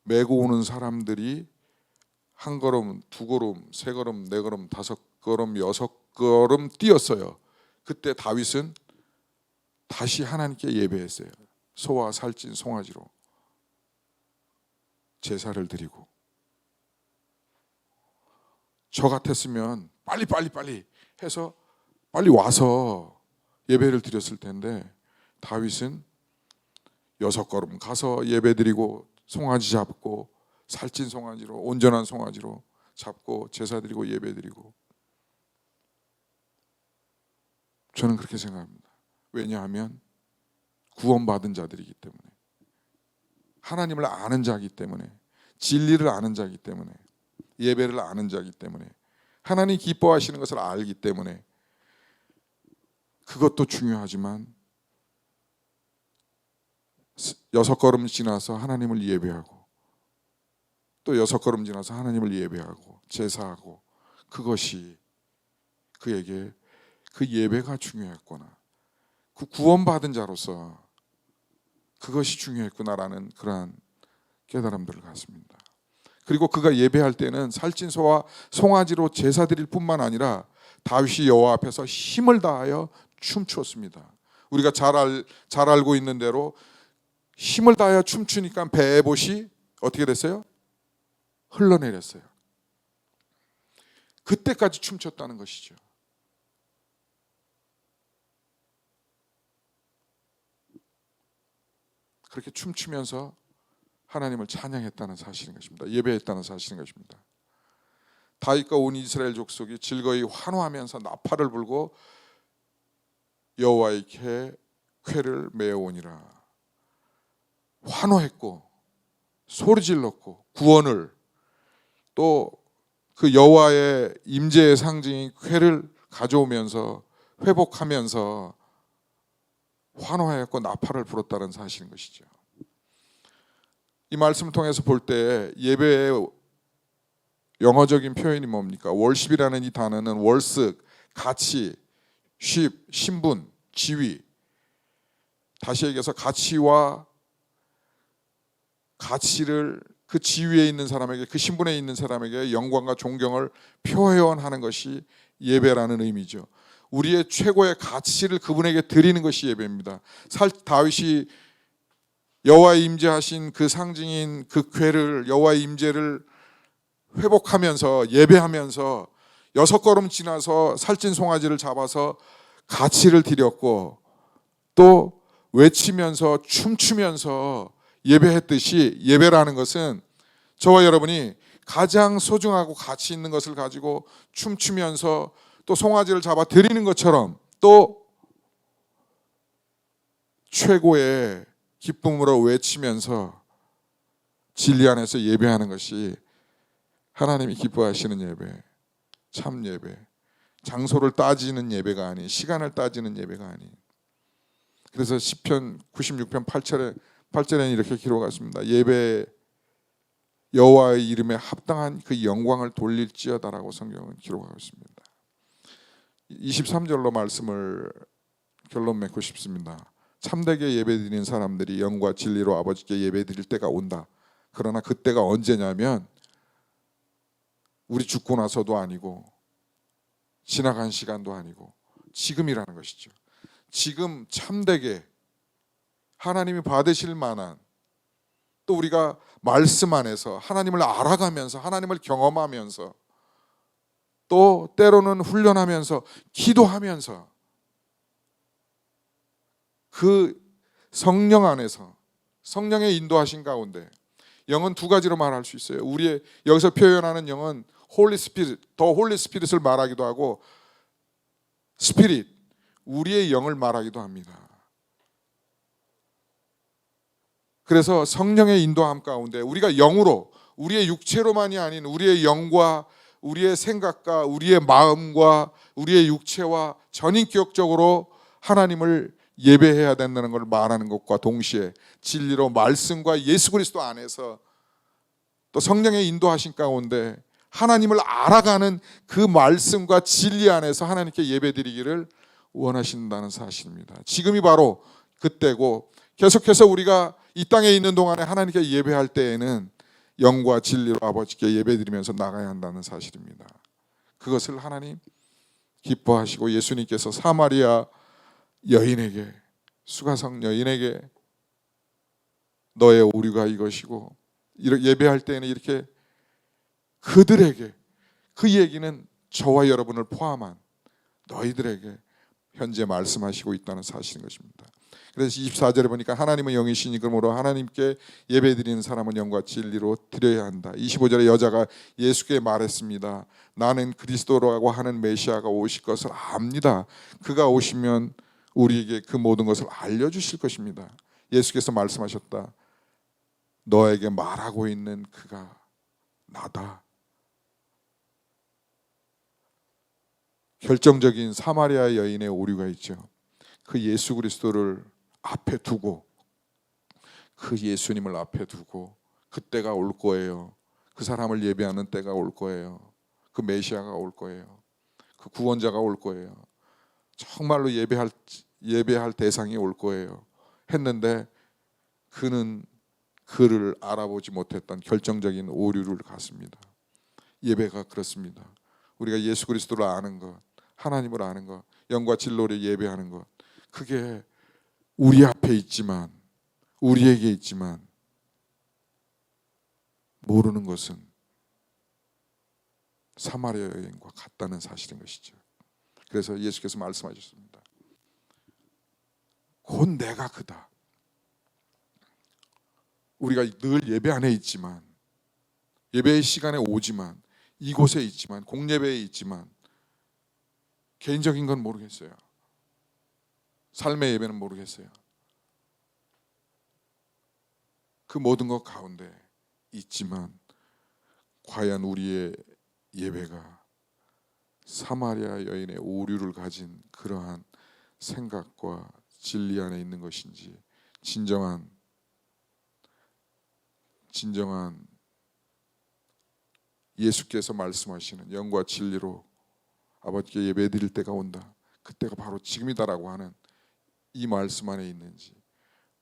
메고 오는 사람들이 한 걸음, 두 걸음, 세 걸음, 네 걸음, 다섯 걸음, 여섯 걸음 뛰었어요. 그때 다윗은 다시 하나님께 예배했어요. 소와 살찐 송아지로 제사를 드리고. 저 같았으면 빨리 해서 빨리 와서 예배를 드렸을 텐데 다윗은 여섯 걸음 가서 예배 드리고 송아지 잡고 살찐 송아지로, 온전한 송아지로 잡고 제사 드리고 예배 드리고. 저는 그렇게 생각합니다. 왜냐하면 구원받은 자들이기 때문에, 하나님을 아는 자이기 때문에, 진리를 아는 자이기 때문에, 예배를 아는 자이기 때문에, 하나님 기뻐하시는 것을 알기 때문에. 그것도 중요하지만 여섯 걸음 지나서 하나님을 예배하고 또 여섯 걸음 지나서 하나님을 예배하고 제사하고, 그것이 그에게 그 예배가 중요했구나, 그 구원받은 자로서 그것이 중요했구나라는 그러한 깨달음들을 갖습니다. 그리고 그가 예배할 때는 살찐 소와 송아지로 제사 드릴 뿐만 아니라 다윗이 여호와 앞에서 힘을 다하여 춤추었습니다. 우리가 잘 알고 있는 대로 힘을 다하여 춤추니까 배봇이 어떻게 됐어요? 흘러내렸어요. 그때까지 춤췄다는 것이죠. 그렇게 춤추면서 하나님을 찬양했다는 사실인 것입니다. 예배했다는 사실인 것입니다. 다윗과 온 이스라엘 족속이 즐거이 환호하면서 나팔을 불고 여호와의 궤를 메어오니라. 환호했고 소리질렀고 구원을, 또 그 여호와의 임재의 상징인 궤를 가져오면서 회복하면서 환호하였고 나팔을 불었다는 사실인 것이죠. 이 말씀을 통해서 볼 때 예배의 영어적인 표현이 뭡니까? 월십이라는 이 단어는 월스, 가치, 쉽, 신분, 지위. 다시 얘기해서 가치와 가치를 그 지위에 있는 사람에게, 그 신분에 있는 사람에게 영광과 존경을 표현하는 것이 예배라는 의미죠. 우리의 최고의 가치를 그분에게 드리는 것이 예배입니다. 다윗이 여호와의 임재하신 그 상징인 그 궤를, 여호와의 임재를 회복하면서 예배하면서 여섯 걸음 지나서 살찐 송아지를 잡아서 가치를 드렸고, 또 외치면서 춤추면서 예배했듯이, 예배라는 것은 저와 여러분이 가장 소중하고 가치 있는 것을 가지고 춤추면서 또 송아지를 잡아 드리는 것처럼, 또 최고의 기쁨으로 외치면서 진리 안에서 예배하는 것이 하나님이 기뻐하시는 예배, 참 예배. 장소를 따지는 예배가 아닌, 시간을 따지는 예배가 아닌. 그래서 시편 96편 8절에는 이렇게 기록하십니다. 예배 여호와의 이름에 합당한 그 영광을 돌릴지어다라고 성경은 기록하고 있습니다. 23절로 말씀을 결론 맺고 싶습니다. 참되게 예배드리는 사람들이 영과 진리로 아버지께 예배드릴 때가 온다. 그러나 그때가 언제냐면 우리 죽고 나서도 아니고 지나간 시간도 아니고 지금이라는 것이죠. 지금 참되게 하나님이 받으실 만한, 또 우리가 말씀 안에서 하나님을 알아가면서 하나님을 경험하면서, 또 때로는 훈련하면서 기도하면서 그 성령 안에서 성령의 인도하신 가운데, 영은 두 가지로 말할 수 있어요. 우리의 여기서 표현하는 영은 홀리 스피릿, 더 홀리 스피릿을 말하기도 하고 스피릿, 우리의 영을 말하기도 합니다. 그래서 성령의 인도함 가운데 우리가 영으로, 우리의 육체로만이 아닌 우리의 영과 우리의 생각과 우리의 마음과 우리의 육체와 전인격적으로 하나님을 예배해야 된다는 걸 말하는 것과 동시에 진리로 말씀과 예수 그리스도 안에서 또 성령의 인도하신 가운데 하나님을 알아가는 그 말씀과 진리 안에서 하나님께 예배드리기를 원하신다는 사실입니다. 지금이 바로 그때고, 계속해서 우리가 이 땅에 있는 동안에 하나님께 예배할 때에는 영과 진리로 아버지께 예배드리면서 나가야 한다는 사실입니다. 그것을 하나님 기뻐하시고, 예수님께서 사마리아 여인에게, 수가성 여인에게 너의 오류가 이것이고, 예배할 때에는 이렇게 그들에게, 그 얘기는 저와 여러분을 포함한 너희들에게 현재 말씀하시고 있다는 사실인 것입니다. 그래서 24절에 보니까 하나님은 영이시니 그러므로 하나님께 예배드리는 사람은 영과 진리로 드려야 한다. 25절에 여자가 예수께 말했습니다. 나는 그리스도라고 하는 메시아가 오실 것을 압니다. 그가 오시면 우리에게 그 모든 것을 알려주실 것입니다. 예수께서 말씀하셨다. 너에게 말하고 있는 그가 나다. 결정적인 사마리아 여인의 오류가 있죠. 그 예수 그리스도를 앞에 두고, 그 예수님을 앞에 두고 그때가 올 거예요. 그 사람을 예배하는 때가 올 거예요. 그 메시아가 올 거예요. 그 구원자가 올 거예요. 정말로 예배할 대상이 올 거예요. 했는데 그는 그를 알아보지 못했던 결정적인 오류를 갔습니다. 예배가 그렇습니다. 우리가 예수 그리스도를 아는 것, 하나님을 아는 것, 영과 진리로 예배하는 것, 그게 우리 앞에 있지만, 우리에게 있지만 모르는 것은 사마리아 여인과 같다는 사실인 것이죠. 그래서 예수께서 말씀하셨습니다. 곧 내가 그다. 우리가 늘 예배 안에 있지만, 예배의 시간에 오지만, 이곳에 있지만, 공예배에 있지만, 개인적인 건 모르겠어요. 삶의 예배는 모르겠어요. 그 모든 것 가운데 있지만, 과연 우리의 예배가 사마리아 여인의 오류를 가진 그러한 생각과 진리 안에 있는 것인지, 진정한 예수께서 말씀하시는 영과 진리로 아버지께 예배드릴 때가 온다, 그때가 바로 지금이다라고 하는 이 말씀 안에 있는지,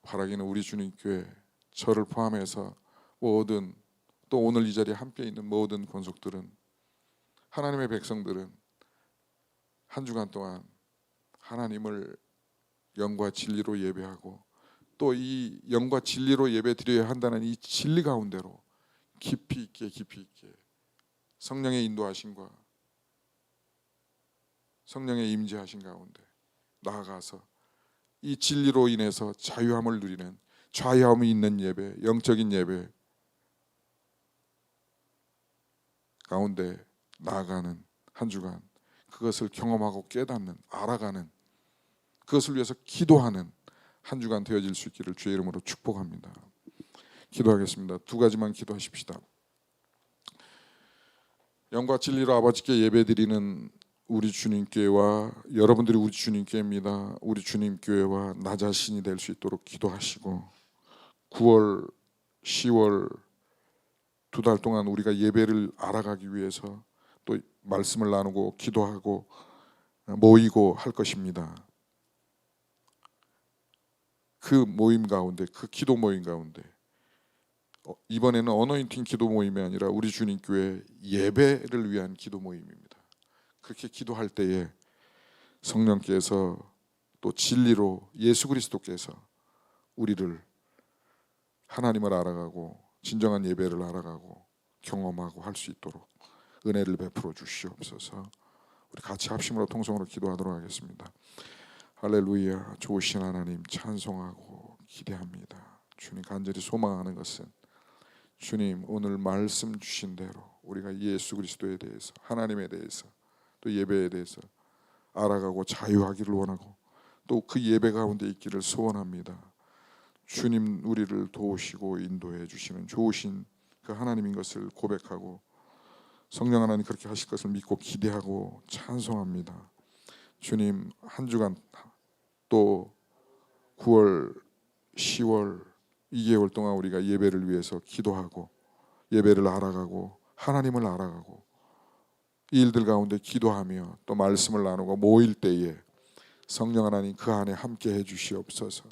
바라기는 우리 주님 교회, 저를 포함해서 모든, 또 오늘 이 자리에 함께 있는 모든 권속들은, 하나님의 백성들은 한 주간 동안 하나님을 영과 진리로 예배하고, 또 이 영과 진리로 예배드려야 한다는 이 진리 가운데로 깊이 있게 성령의 인도하심과 성령의 임재하신 가운데 나아가서 이 진리로 인해서 자유함을 누리는, 자유함이 있는 예배, 영적인 예배 가운데 나아가는 한 주간, 그것을 경험하고 깨닫는, 알아가는, 그것을 위해서 기도하는 한 주간 되어질 수 있기를 주의 이름으로 축복합니다. 기도하겠습니다. 두 가지만 기도하십시다. 영과 진리로 아버지께 예배드리는 우리 주님교회와 여러분들이 우리 주님교회입니다. 우리 주님교회와 나 자신이 될 수 있도록 기도하시고, 9월, 10월 두 달 동안 우리가 예배를 알아가기 위해서 또 말씀을 나누고 기도하고 모이고 할 것입니다. 그 모임 가운데, 그 기도 모임 가운데 이번에는 어노인팅 기도 모임이 아니라 우리 주님 교회 예배를 위한 기도 모임입니다. 그렇게 기도할 때에 성령께서 또 진리로 예수 그리스도께서 우리를 하나님을 알아가고 진정한 예배를 알아가고 경험하고 할 수 있도록 은혜를 베풀어 주시옵소서. 우리 같이 합심으로 통성으로 기도하도록 하겠습니다. 할렐루야. 좋으신 하나님 찬송하고 기대합니다. 주님, 간절히 소망하는 것은 주님 오늘 말씀 주신 대로 우리가 예수 그리스도에 대해서, 하나님에 대해서, 또 예배에 대해서 알아가고 자유하기를 원하고, 또 그 예배 가운데 있기를 소원합니다. 주님 우리를 도우시고 인도해 주시는 좋으신 그 하나님인 것을 고백하고, 성령 하나님 그렇게 하실 것을 믿고 기대하고 찬송합니다. 주님, 한 주간 또 9월, 10월 2개월 동안 우리가 예배를 위해서 기도하고 예배를 알아가고 하나님을 알아가고 이 일들 가운데 기도하며 또 말씀을 나누고 모일 때에 성령 하나님 그 안에 함께 해 주시옵소서.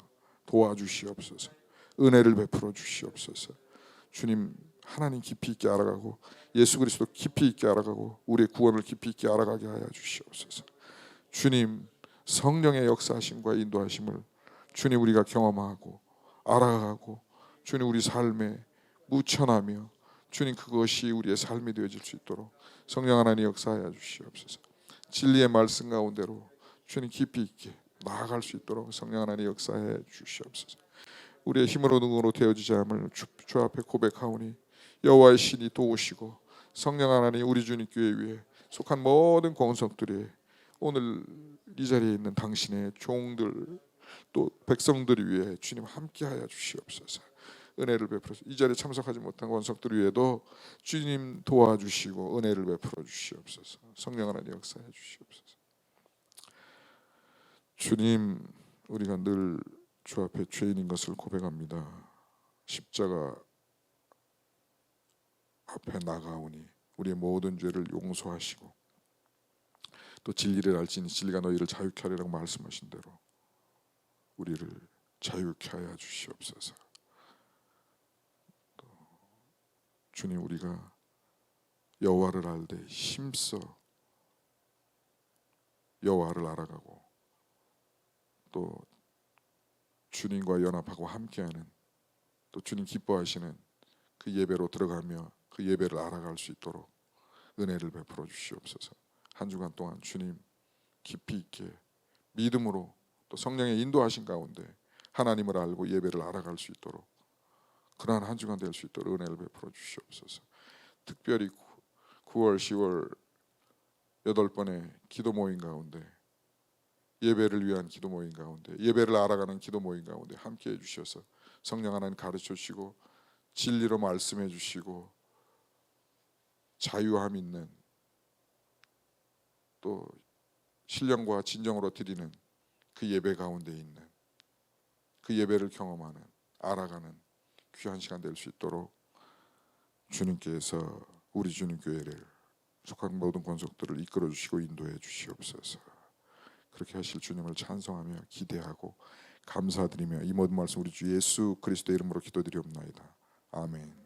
도와주시옵소서. 은혜를 베풀어 주시옵소서. 주님 하나님 깊이 있게 알아가고 예수 그리스도 깊이 있게 알아가고 우리의 구원을 깊이 있게 알아가게 하여 주시옵소서. 주님 성령의 역사하심과 인도하심을 주님 우리가 경험하고 알아가고 주님 우리 삶에 묻혀나며 주님 그것이 우리의 삶이 되어질 수 있도록 성령 하나님 역사하여 주시옵소서. 진리의 말씀 가운데로 주님 깊이 있게 나아갈 수 있도록 성령 하나님 역사해 주시옵소서. 우리의 힘으로 능으로 되어지지 않음을 주 앞에 고백하오니 여호와의 신이 도우시고 성령 하나님 우리 주님 교회 위에 속한 모든 권속들이 오늘 이 자리에 있는 당신의 종들 또 백성들 위에 주님 함께하여 주시옵소서. 은혜를 베풀어 이 자리에 참석하지 못한 권속들 위에도 주님 도와주시고 은혜를 베풀어 주시옵소서. 성령 하나님 역사해 주시옵소서. 주님 우리가 늘 주 앞에 죄인인 것을 고백합니다. 십자가 앞에 나가오니 우리의 모든 죄를 용서하시고 또 진리를 알지니 진리가 너희를 자유케 하리라고 말씀하신 대로 우리를 자유케 하여 주시옵소서. 또 주님 우리가 여호와를 알되 힘써 여호와를 알아가고 또 주님과 연합하고 함께하는 또 주님 기뻐하시는 그 예배로 들어가며 그 예배를 알아갈 수 있도록 은혜를 베풀어 주시옵소서. 한 주간 동안 주님 깊이 있게 믿음으로 또 성령의 인도하신 가운데 하나님을 알고 예배를 알아갈 수 있도록 그러한 한 주간 될 수 있도록 은혜를 베풀어 주시옵소서. 특별히 9월, 10월 8번의 기도 모임 가운데 예배를 위한 기도 모임 가운데 예배를 알아가는 기도 모임 가운데 함께해 주셔서 성령 하나님 가르쳐 주시고 진리로 말씀해 주시고 자유함 있는 또 신령과 진정으로 드리는 그 예배 가운데 있는 그 예배를 경험하는 알아가는 귀한 시간 될 수 있도록 주님께서 우리 주님 교회를 속한 모든 권속들을 이끌어 주시고 인도해 주시옵소서. 그렇게 하실 주님을 찬송하며 기대하고 감사드리며 이 모든 말씀 우리 주 예수 그리스도의 이름으로 기도드리옵나이다. 아멘.